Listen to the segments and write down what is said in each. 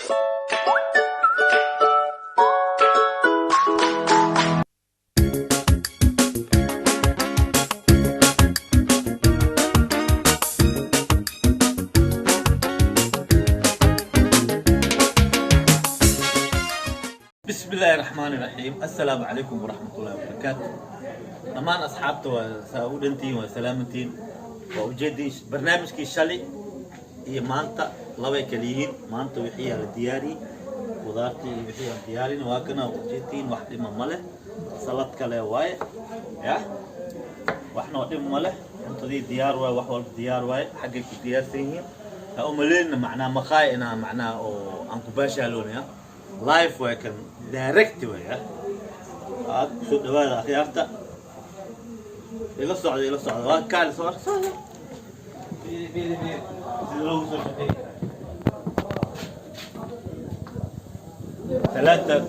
بسم الله الرحمن الرحيم. السلام عليكم ورحمة الله وبركاته. أمان أصحابته وسعودنتين وسلامتين ووجدي برنامج كي شالي هي مانتا لوي كليين مانتا وحيها الدياري خضارتي وحيها الدياري نواكنا وجدتين واحد ما مله سلطة كلا واي يا واحنا واحد مله انتو دي ديار واي وحول ديار واي حقك ديار سينين أملينا معنا مخاينا معنا أو أنكو باشا لون يا لايف وكان دايركت ويا هاد شو دواء خيارته إلى الصعد وكان صار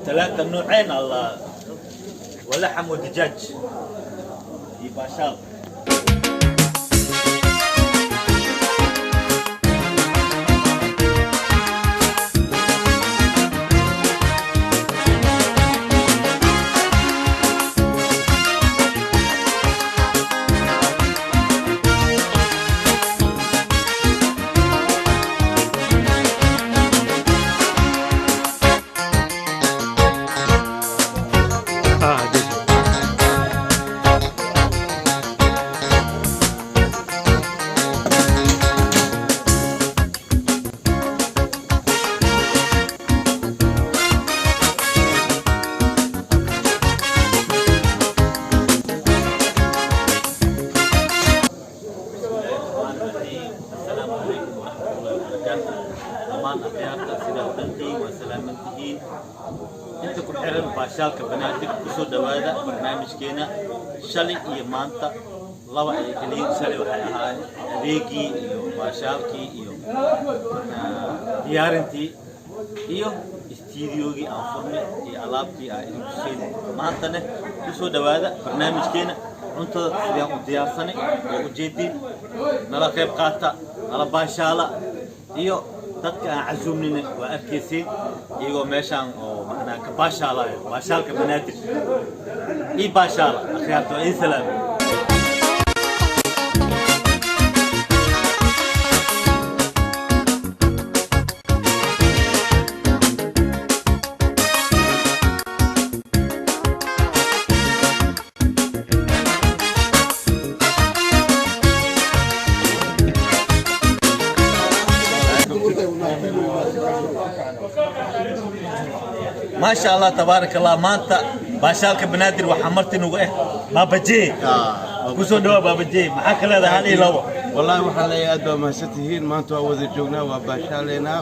ثلاثة نوعين الله ولحم ودجاج يبقى شاط. أمان أخيارتا سيدا ودنتين وسلامتين انت كل حرم باشالك بناتك بسو دوادا برنامج كينا شالي إيا مانتا لوا إيا كليم شالي وحي أهاي أديكي إيو باشالكي إيو ديارنتي إيو استيديوغي أنفرمي إيا ألابتي إيو بسيد مانتا بسو دوادا برنامج كينا انت سيديان وديارساني وجيدين نلا قيب قاتا نلا باشالا إيو dadka aan casuumnina waa arkaysiin iyagoo meeshaan oo macnaa ka baashaalaya baashaalka banaadir ii baashaala akhyaarta waa ii salaam ما شاء الله تبارك الله مانتا باشالك بنادر وحمرت نوعه بابا جي كوسو دوا بابا جي معاك هذا هذه لو والله waxaa la yaado ma satihiin maanta waa wada joognaa waa baashaleena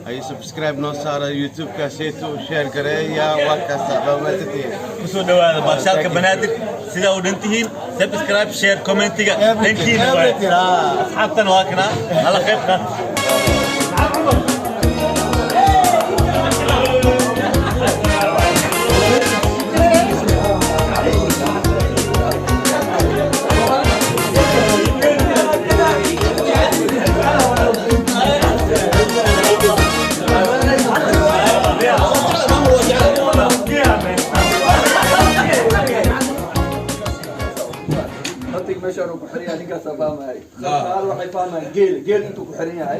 ay subscribe noo saara youtube ka sheeto share gareeya waa ka saxba ma satihiin كوسو دوا باشالك بنادر sida u dhantihiin subscribe share commentiga dhankiina asxaabtan waa kana hala qayb qaat مشارو كحرية نيكا سبامة هاي. قال واحد فاهمة جيل أنتو كحرية هاي.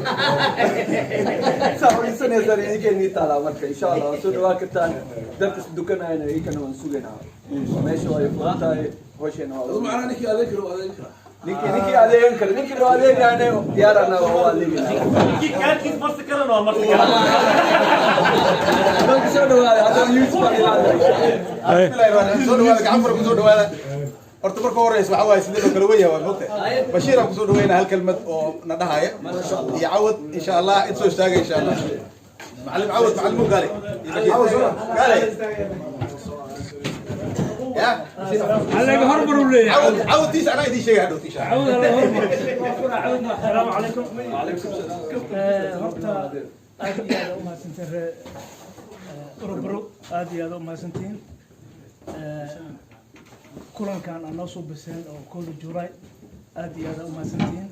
سامي سنة زري نيكا نيتالا مركا إن شاء الله. سود وقت تاني درس دكانة هنا يكنا منسوقين هاي. ماشي واي فلانتا هوشين هاي. ما أنا نيكي أذكره نيكي عليه نيكي عليه يعني ديارنا وهو عليه. نيكي كان كيس بس كرنا وما كرنا. شو ده هذا يوسف عليه. سود ولا عمرو سود ولا horta marka horeys waxa way sidoo kale weeyaa waa moqtay bashiir aan ku soo dhaweynaa hal kalmad oo na dhahaaya iyo cawad insha Allah in soo istaaga insha Allah macallim cawad macallim gaari gaari يا عليك هربر ولا عود تيس انا يدي شيء هذا تيس عود السلام عليكم وعليكم السلام هرتا ادي هذا ما سنتر بربرو ادي هذا ما سنتين كلن كان أنا صوب بسنة أو كل جوراي ادي هذا ما سنتين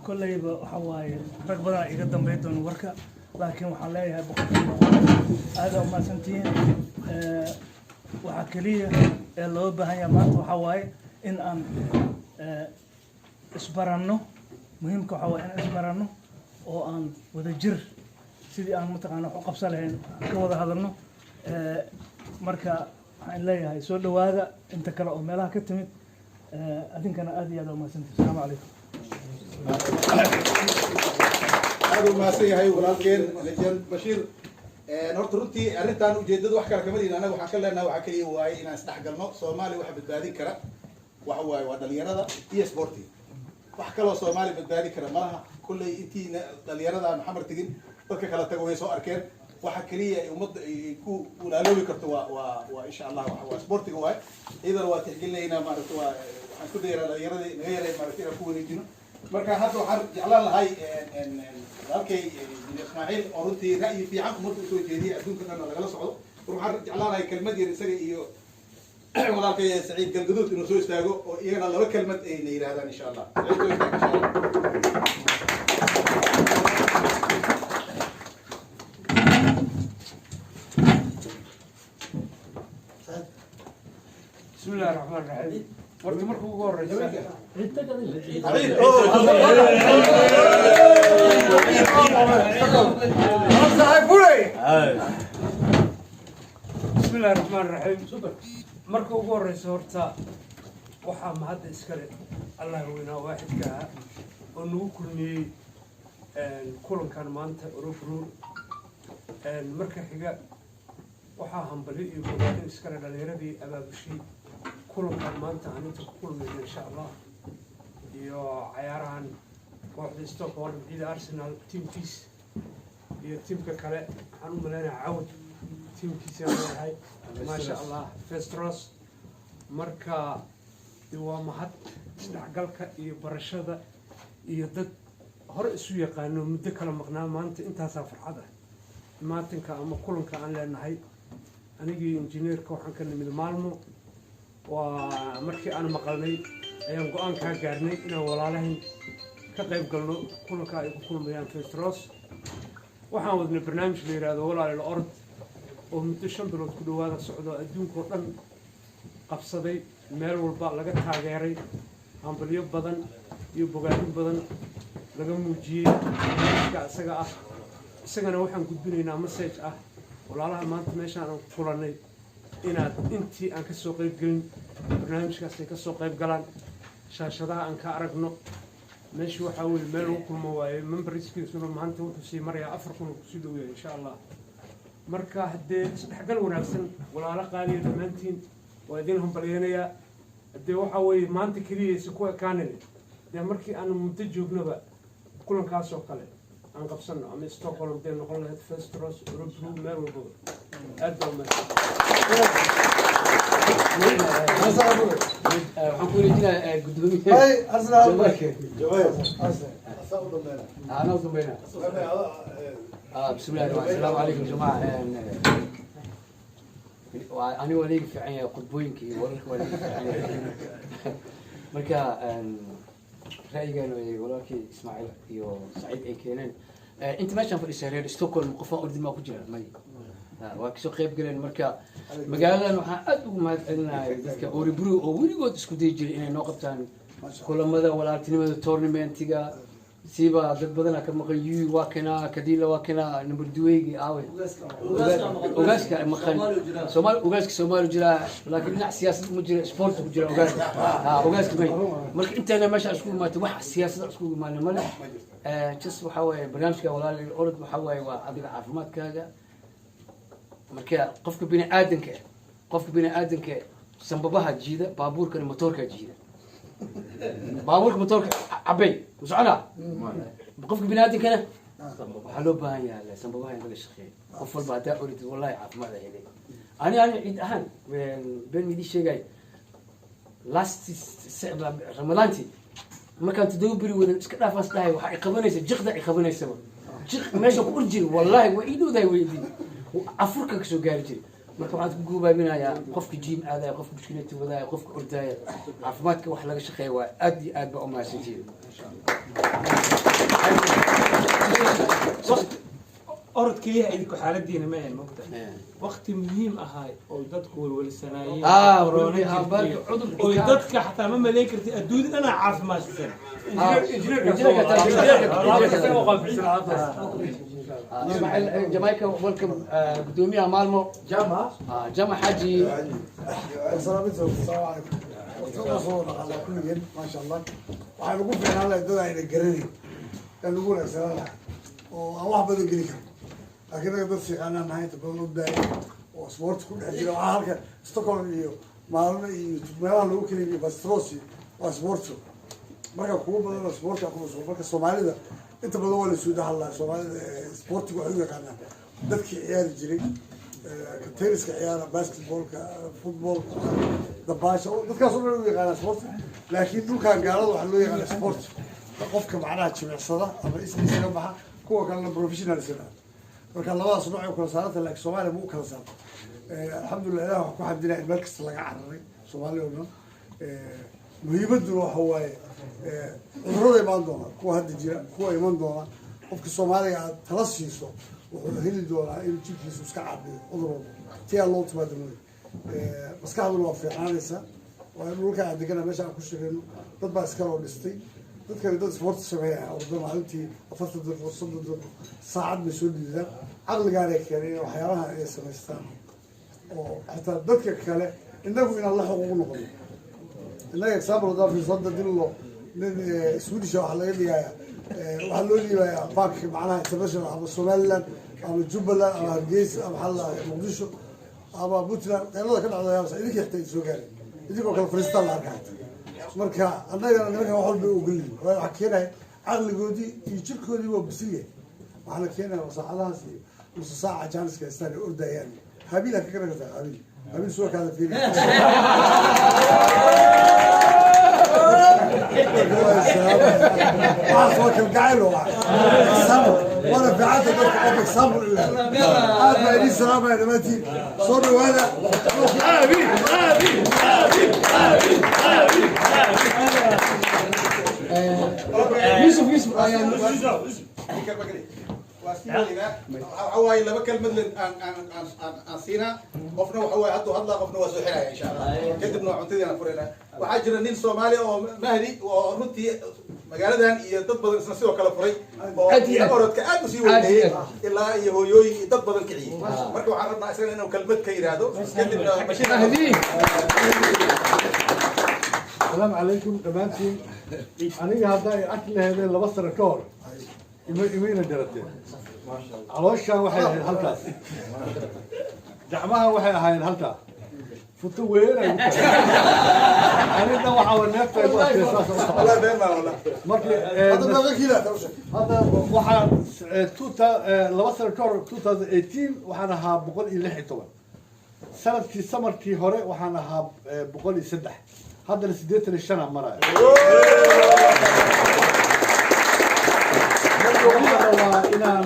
kolleyba waxa waaye rag badan iga dambeyn doona warka laakiin waxaan leeyahay boqolkiiba aad u mahadsantihiin waxaa keliya ee loo baahan yahay maanta waxaa waaye in aan isbaranno muhiimka waxaa waaye in isbaranno oo aan wada jir sidii aan mataqaana wax u qabsan lahayn ka wada hadalno marka waxaan leeyahay soo dhawaada inta kale oo meelaha ka timid adinkana aad iyo aad u mahadsantihiin asalaamu calaykum aad u mahadsan yahay walaalkeen legend bashiir horta runtii arrintan ujeedada wax kale kama dihin anaga waxaan ka leenahay waxaa keliya waaye inaan isdhexgalno soomaaliya waxa badbaadin kara waxa waaye waa dhalinyarada iyo sportiga wax kaloo soomaaliya badbaadin kara malaha kulley intiina dhalinyarada aan xamar tegin dadka kala tago way soo arkeen waxa keliya ay ummadda ay ku walaaloobi karto waa insha allah waa sportiga waaye iyadana waa tixgelinaynaa maaragta waa waxaan ku dayaraa dhalinyarada naga yaray maaragta inaan ku wareejino marka hadda waxaan jeclaan lahay walaalkay ismaaciil oo runtii ra'yi fiican ummadda usoo jeediyay adduunka dhanna lagala socdo waxaan jeclaan lahay kelmad yar isaga iyo walaalkay saciid galgaduud inuu soo istaago oo iyagana laba kelmad ayna yidhahdaan insha allah saciid soo istaag insha allah بسم الله الرحمن الرحيم ورد مركو غور بسم الله الرحمن الرحيم مركو غور هورتا waxaa mahad iskale allah weynaa waaxidka ah oo nagu kulmiyey kulankan maanta urufruur marka xiga waxaa hambali iyo bogaadin iskale dhalinyaradii abaabushii kulankan maanta aan inta ku kulmayno insha allah iyo cayaarahan kooxda Stockholm ciida Arsenal teamkiis iyo teamka kale waxaan u maleynayaa cawd teamkiisa leeyahay maasha allah Festros marka waa mahad isdhexgalka iyo barashada iyo dad hore isu yaqaano muddo kala maqnaa maanta intaasaa farxad ah maatinka ama kulanka aan leenahay anigii injineerka waxaan ka nimid maalmo waa markii aan maqalnay ayaan go-aan kaa gaarnay inaan walaalahayn ka qayb galno kulanka ay ku kulmayaan Festros waxaan wadnay barnaamij la yiraahdo walaal orod oo muddo 5 bilood ku dhawaada socdo adduunka oo dhan qabsaday meel walba laga taageeray hambalyo badan iyo bogaadin badan laga muujiyay isaga ah isagana waxaan gudbinaynaa message ah walaalaha maanta meeshaan aan kulanay inaad intii aan ka soo qayb galin barnaamijkaas ay ka soo qayb galaan shaashadaha aan ka aragno meesha waxa weeye meel uu kulmo waaye memberskiisuna maanta wuxuu sii marayaa 4 kun ku sii dhow yahay insha Allah marka hadee isdhexgal wanaagsan walaalo qaaliya dhamaantiin waa idin hambalyeynaya hadee waxa weeye maanta kaliya si ku ekaanay dee markii aan muddo joognaba kulankaas oo kale aan qabsano ama Stockholm dee noqon lahayd Festros Urubru meel walba aad baa waxaan ku wareejinaa gudoomiyaha بسم الله الرحمن الرحيم السلام عليكم جماعة أنا وليك في عين قطبوينك ولك وليك في عين مركا رأيي قالوا ولك إسماعيل يو سعيد أي كينان أنت ماشي في الإسرائيل ستوكهولم قفا أردي ما كجرا ماي وكسو قيب قلنا مركا مقالنا وحا أدو ما أدنا أوريبرو أو ولي قد اسكو ديجري إنه نوقبتان كل مدى ولا تنمى تورنمنتيغا سيبا dad badan ka maqan yuu waa kana kadila waa kana number 2 aawe ogaaska maqan Soomaali jira laakiin dhinac siyaasad ma jira sport ku jira ogaaska bay marka intaana meesha isku imaatay wax siyaasad isku imaanay male just waxa way barnaamijka walaal orod waxa way waa adiga caafimaadkaaga marka qofka bini aadanka sanbabaha jiida baabuurka motorka jiida baabuurka motorka cabay وسعنا بقفك بنادي كنا وحلو بهاي يا سنبوها ينبغي الشخير قفل بعدها أريد والله يعرف ما ذا يلي أنا عيد أهان بين ميدي شيء جاي لاست رمضانتي ما كانت تدوبري ولا سكنا فاستاي وحيقبلني جقدة يقبلني السبب جق ماشي أرجل والله وإيده ذا ويدي وأفرك كسو جارجي marka waxaan ku guubaabinayaa qofka jiim aadaya qofka mushkilati wadaaya qofka ordaaya caafimaadka wax laga shaqeeya waa aad iyo aad baa u mahadsantihiin orodkaiyaha idinku xaaladiina ma ahayn mogta waqti muhiim ahaay oo dadku welwelsanaayeen oy dadka xataa ma malayn kartid adduunya dhanaa caafimaadsan جمايكا ويلكم قدوميها مالمو جامع حاجي السلام عليكم على كل جن ما شاء الله waxaan ugu fiicnaan lahayd dad ayna garanay aan ugu wanaagsanaan lahaa oo aan wax badan geli karo laakiin anaga dad fiiqaanaan nahay inta badan u daayay oo sports ku dhex jira waxaa halka Stockholm iyo maalmo iyo meelaha lagu kala iibiyo bastrosi waa sports marka kuwa badan oo sports ku soo marka Soomaalida inta badan waa la soo dhaxlaa Soomaalida sportiga waxay u yaqaanaan dadkii ciyaari jiray tenniska ciyaara basketballka footballka dabaasha dadkaas oo loo yaqaan sport laakiin dhulkan gaalada waxa loo yaqaan sport qofka macnaha jimicsada ama ismiiska baxa kuwa kale professional sida marka labadaas nooc oo kala saaranta laakiin Soomaaliya muu kala saarto alxamdulillah ilaah ku xamdina in markasta laga cararay Soomaaliya oo muhiimaddu waxa waaye cudurrada imaan doona kuwa hadda jira kuwa iman doona qofka Soomaaliga aad tala siiso wuxuu heli doonaa in jidhkiisu iska caabiyo cudurrada tii loo timaado maskaxdu waa fiicanaysa waa in dhulka aan degana meesha aan ku shaqeyno dad baa iska loo dhistay dadkani dad sport sameeya oo maalintii 40 daqiiqo 30 daqiiqo saacad bay soo dhiidaan caqligaana keenay waxyaabaha ay samaystaan oo xataa dadka kale inagu inaan la xuquuq noqono inaga example da firsada dillo nin Swedish waxa laga dhigayaa waxaa loo dhiibayaa park macnaha international ama Somaliland ama Jubaland ama Hargeysa ama xalla Muqdisho ama Puntland qeylada ka dhacday idinka xigtay soo gaaray idinkoo kala fariistaan la arkay marka annaga nimanka wax walba u gelin waxa keenay caqligoodii iyo jirkoodii waa bisiyay waxaana keenay saacadahaas iyo nus saaca jaaniska istaan ordayaan habiil ka garagta habiil soo kala fiirin وصوت القعيل وانا في عادة قبل صبر هذا لي سلامة يا نماتي صوروا هذا آمين آمين آمين آمين آمين يوسف waxawaaye laba kelmad aan siinaa qofna waxawaaye hadduu hadlaa qofna waa soo xiraya insha allah kadibna waa cuntadeena furayna waxaa jira nin Soomaali oo Mahdi oo runtii magaaladan iyo dad badan isna sidoo kale furay oo orodka aad u sii weyneeyay ilaa iyo hooyooyin iyo dad badan kiciyay marka waxaan rabnaa isagana inuu kelmad ka yiraahdo kadibna Bashiir Mahdi السلام عليكم دمانتين أنا هذا أكل هذا لبصر كور يمين درتين ما شاء الله عروشة واحد هالكاس دعمها واحد هاي الهالكاس فتوين أنا ده وحاول نفسه يبغى أساس والله بيننا والله هذا ما كذا هذا واحد توتا لبصر كور 2018 وحنا ها بقول إلى طبعا سنة في سمر في هراء وحنا ها بقول يسدح هذا اللي سديت للشنع مرة إلى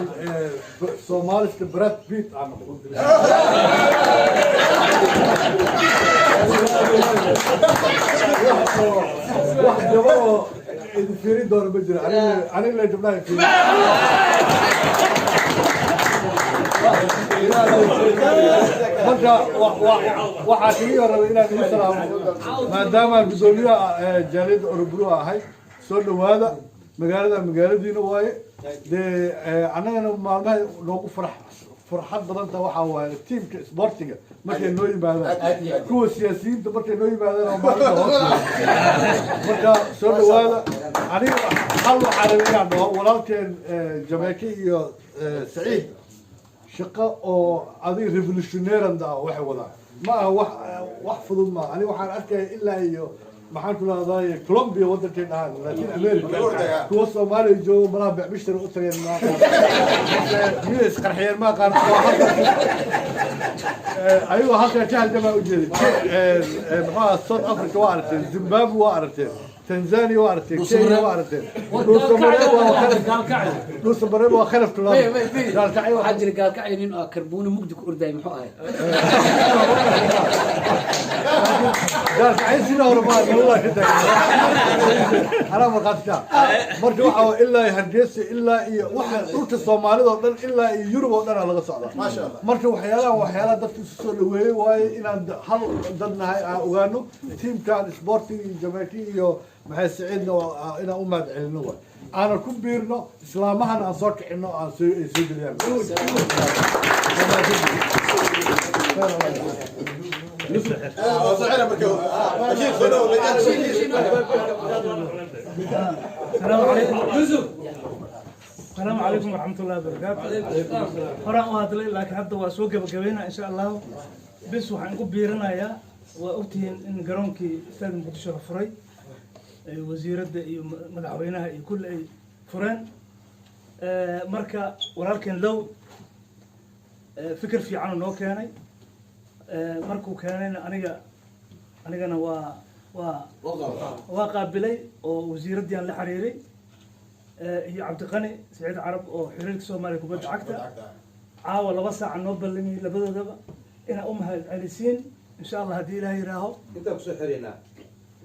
سومالي براد بيت عمل واحد جوابه في دور بجري أنا اللي جبناه في marka waxa kaliya rabay inaan idin salaamo maadaama gudoomiye jaalid Orobro ahay soo dhawaada magaaladiina waaye anagana maalmaha noogu farxad badan tahay waxa waaye teamka sportiga markay noo yimaadaan kuwa siyaasiyiinta markay noo yimaadaan oo maalinta marka soo dhawaada aniga hal waxa rabay inaan dhaho walaalkeen Jamaica iyo Saciid shaqo oo adiga revolutionary ah waxa wada ma wax fudud ma ani waxaan arkay ilaa iyo maxaan ku leedahay Colombia wadankeena ah Latin America kuwa Soomaaliya jooga malaha bixbishir u tageen ma miis qarxiyeen ma qaan ayuu halka jahal jamaa u jeeday maxaa South Africa waa aragteen Zimbabwe waa aragteen تنزانيا وارتين كينيا وارتين دوس مريب وخلف تلام قال كعي واحد جري قال كعي إنه كربون مقدك أرداي محوها قال كعي سنة ورمان والله كده أنا ما قلتها مرجوعة إلا يهرجس إلا واحد روت الصومالي ضد إلا يورو ضد على الصعدة ما شاء الله مرجو وحيالا ضد السولوي واي إن هل ضدنا هاي أوغانو تيم كان سبورتي جماعتي maxay saciidna inaan u mahad celino waay aanan ku biirno islaamahana aan soo kicino aan soo geliyaan السلام عليكم ورحمة الله وبركاته. فرق هذا لكن حتى وسوق بجبينا إن شاء الله بس وحنقول بيرنا يا وقتين إن جرونكي استاذ مقدشة فري وزيرة مدعوينها كل أي فرن مركا ولكن لو فكر في عنه نو كاني مركو كان أنا وقابلي وزيرة ديان الحريري هي عبد الغني سعيد عرب وحريرة الصومالي كوبد عكتا عاول بس عن نوبل لمي لبدا دبا إن أمها العريسين إن شاء الله هدي لها يراهو أنت بسحرنا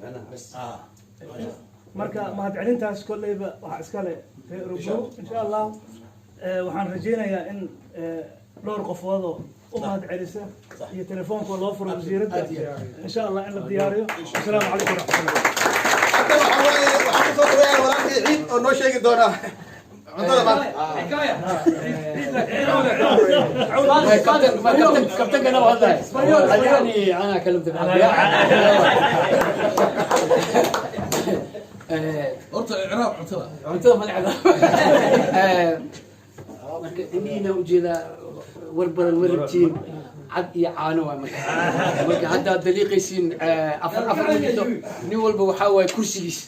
أنا بس marka mahadcelintaas kolleyba waxa iska leh Rubo insha Allah waxaan rajeynayaa in dhowr qofood oo u mahadcelisa iyo telefoonka loo furo wasiiradda insha Allah in la diyaariyo assalaamu calaykum waxaan soo dhaweeyaa walaalkii ciid oo noo sheegi doona cuntada كابتن انا والله يعني انا كلمتك horta icraab cuntada cuntada magaceeda marka inina ujeeda warbaran warabtiin cad iyo caano waa marka hadda daliiqaysiin afar wajito nin walba waxa waay kursigiis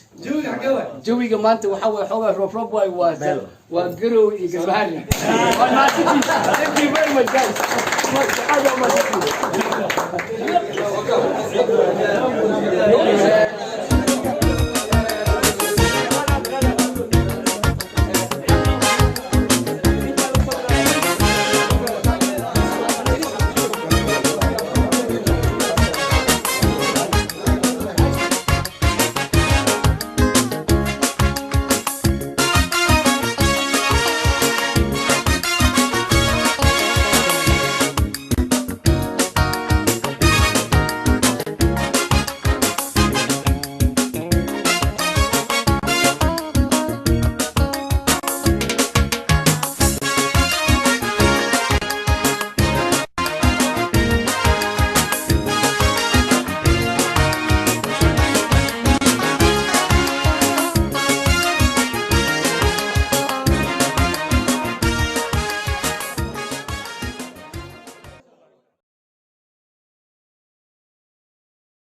jawiga maanta waxa waay xogaa roob waay waa garow iyo garbahari waa naasiti thank you very much guys